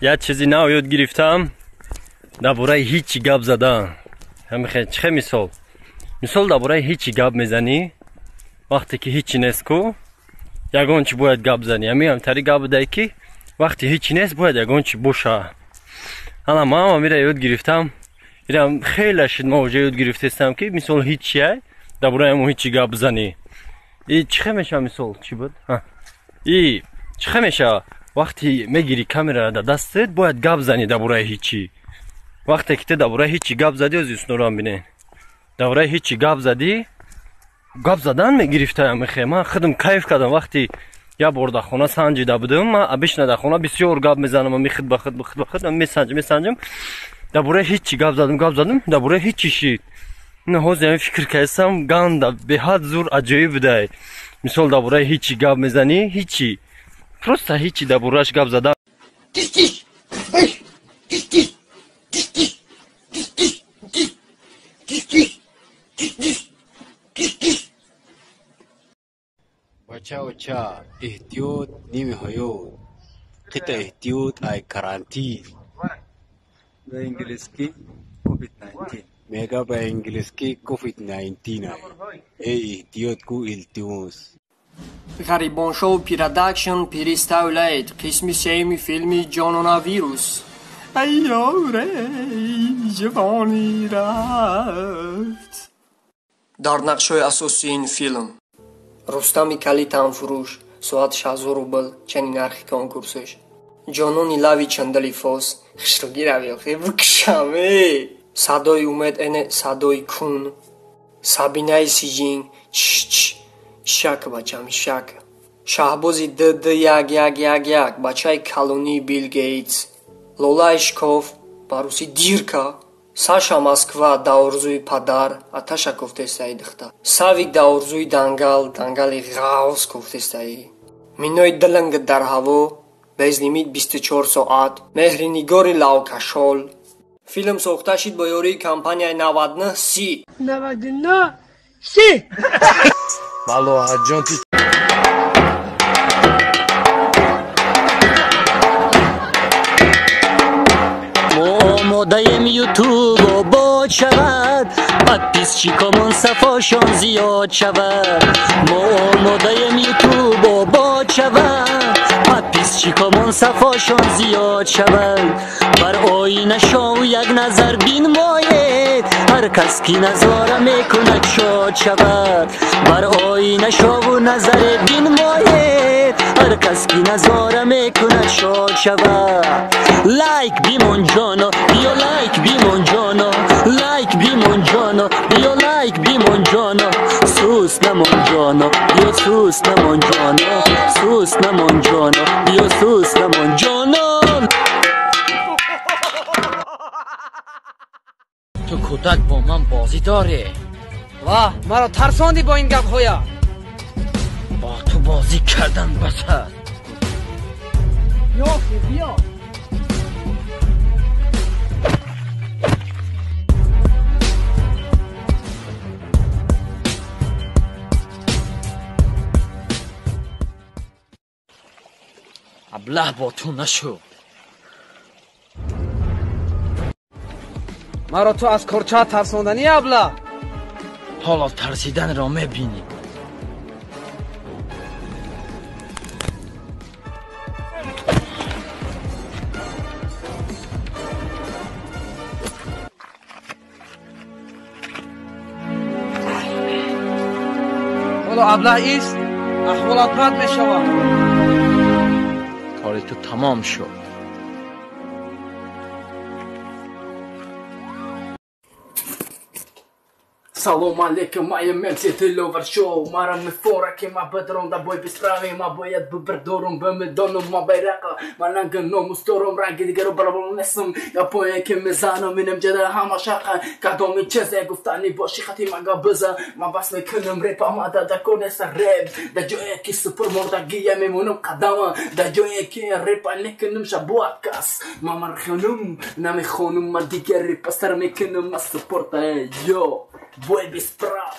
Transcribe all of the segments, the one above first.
یک چیزی نو یاد گرفتم درباره هیچی گپ زدن. چه مثال درباره هیچی گپ میزنی وقتی که هیچی نیست کو یگان چی باید گپ زنی. همین طریق گپ ده که وقتی هیچی نیست باید یگان چی باشه. حالا ما میره یاد گرفتم میرم خیلی شد ما وجه یاد گرفتم که مثال هیچیه درباره همون هیچی گپ زنی. ای چه میشه مثال چی بود؟ ای چه میشه وقتی میگیری کامera در دستت باید گپ زنی درباره هیچی. وقتی که درباره هیچی گپ زدی از اسنورام بینه درباره هیچی گپ زدی گپ زدن میگرفته. من خودم کیف کردم وقتی یا بار در خونه سنجیده بودم. من ابیشنا در خونه بسیار گپ میزنم و میخد بخد میسنجم درباره هیچی گپ زدم درباره هیچی شید. نه حوزه فکر کردم گند به حد زور عجیب بوده. مثال درباره هیچی گپ میزنی هیچی پروستا هیچی درباره‌اش گپ زدن. بچه احتیاط نیمه حیات قطع احتیاط ای کرانتین به انگلیسی کووید 19 میگه به انگلیسی کووید 19 ای احتیاط کو التماس. غریبان شو پروداکشن پریستاولید قسمی سیمی فیلمی جانوناویروس. ایاره جوانی رفت. در نقشای اساسی این فیلم رستمی کلی تنفروش ساعت 6000 روبل چنین ارخی کنکورسش. جانونی لاوی چندلی فاس خشتگی روی خیلی بکشمه. صدای اومد اینه صدای کون. سابینای سیجین شک بچم شک. شهبازی د یک بچای کلونی بیل گیتس. لولا اشکوف باروسی دیرکا. ساشا مسکوا داورزوی پدر اتاشا کوفتستایی دختا. ساویک داورزوی دنگالی غاوس کوفتستایی. مینوی دلنگ در هوا без лимит 24 ساعت. مهرنگاری لاوکاشول. فیلم ساخته شد با یاری کمپانی 99 سی. بالو جانتی آماده‌ام یوتیوب باد شود پس چیکامون صفاشون زیاد شود. ما آماده‌ام یوتیوب باد شود پس چیکامون صفاشون زیاد شود. بر آینه شو یک نظر بین ماید هر کس کی نظاره میکند شاد شود. بر آینه شو نظر بین ماید هر کس کی نظاره میکند شاد شود. لایک بیمون جانا بیا لایک بیمون جانا لایک بیمون جانا بیا لایک بیمون جانا سوس نمون جانا بیا سوس نمون جانا سوس نمون جانا بیا سوس نمون جانا. تو کودک با من بازی داری؟ واه مرا ترساندی با این گپ هویا. با تو بازی کردن بس است. بیا ابله با تو نشو. مرا تو از کرچه ترساندنی ابله. حالا ترسیدن را میبینی. حالا ابله ایست احوالات بد میشود. کاری تو تمام شد. سلام علیکم مای مرسی تلوور شو. مرا میفوره که ما بدرم دا بای بسپرامی ما باید ببردارم به میدانم ما بیرقه من انگه نامستورم رنگ دیگر رو برابر نستم یا پایه که میزنم اینم جده همه شقه کدامی چیزه گفتنی باشی خطی مگا بزن ما بس میکنم ریپ آمده دا کنه سر ریپ دا جایی که سپر مردگیه میمونم قدمه دا جایی که ریپ نکنم شبوات کس ما مرخونم نمیخونم ما دیگر ریپ سر میکنم ما سپورت یو Vuoi bisprare.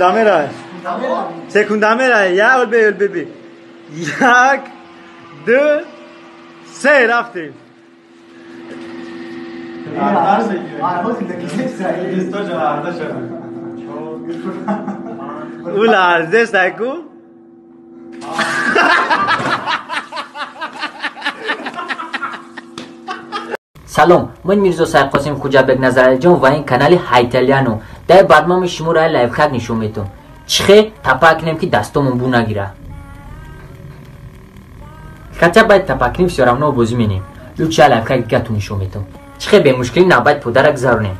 دامه سکوندامه را یا ول بی یک دو سه رفتیم او لحظه سکو سلام، من میرزا سید قاسم کوچابک نظری جان و این کانال هایتالیانو. در برنامه شما را لایو کک نشون میدم. چخه تپک نیم که دستمون بو نگیره. کچا باید تپک نیم سرامنا بازی مینیم. لوچه لایو کک گتون نشون میدم. چخه به مشکلی نباید پدرک زارنیم.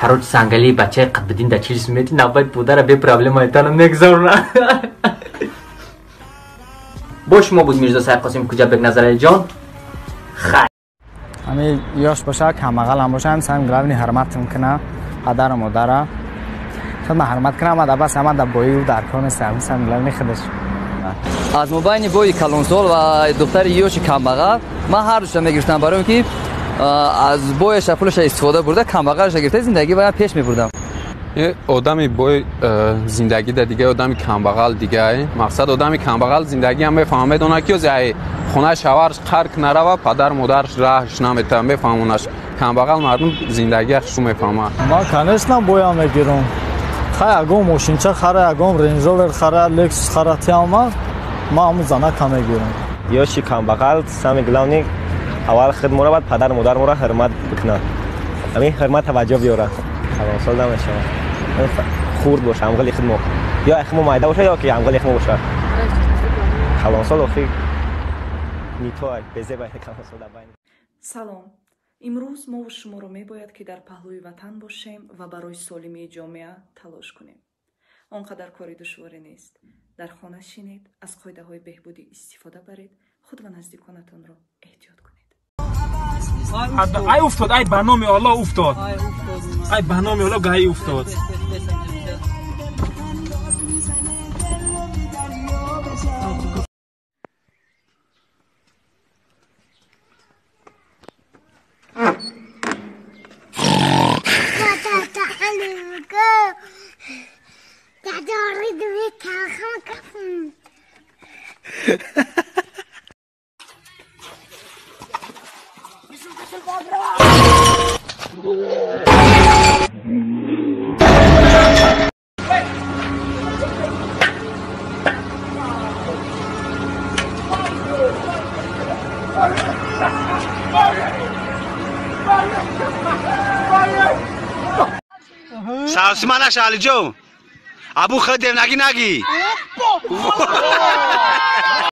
کاروت سنگلی بچه قد بدین در چیز میتی نباید پدر به پرابلم هایتانو نگذارن. باش ما بود میرزا سید قاسم کوچابک نظری جان. خیر. همه یاش باشه کماقل هم باشه هم گلابنی حرمت میکنه پدر و مادر خود من حرمت کنم اما بس همه در بایی و در کار نیست هم گلابنی خودش از مبین بوی کلونسول و دختر یوش کماقل من هر دوشتا میگرفتم برای که از بویش پولش استفاده برده کماقلش گرفته زندگی باید پیش میبردم آدمی بوی زندگی در دیگه آدمی کمبغل دیگه مقصد آدمی کمبغل زندگی هم میفهمه دونا کیو زای خونه شوهرش قرق نروا پدر مادرش راهش نمیتونه میفهمونش کمبغل مردم زندگیش رو میفهمه ما کنشنم بویا میگیرم خیلی اگم ماشینچه خره اگم رنجولر خره لکس خره تیاما ما همون زنه کم میگیرم یاشی کمبغل سامی گلونی اول خود مورا بعد پدر مادر مورا حرمت بکنه همین حرمت توجه بیاره سال نمیشه خورد باشه همگل خدمت یا اخمو مایده باشه یا که همگل اخمو باشه خلاصال اخی نیتوای بزه باید خلاصال دباین سلام امروز ما و شما رو میباید که در پهلوی وطن باشیم و برای سالمی جامعه تلاش کنیم آنقدر کاری دشواری نیست در خانه شینید از قاعده های بهبودی استفاده برید خود و نزدیکانتان را احتیاط کنید ای افتاد ای برنامه الله افتاد ای برنامه الله گاهی افتاد سالسمانه شالی جو ابو خدم نگی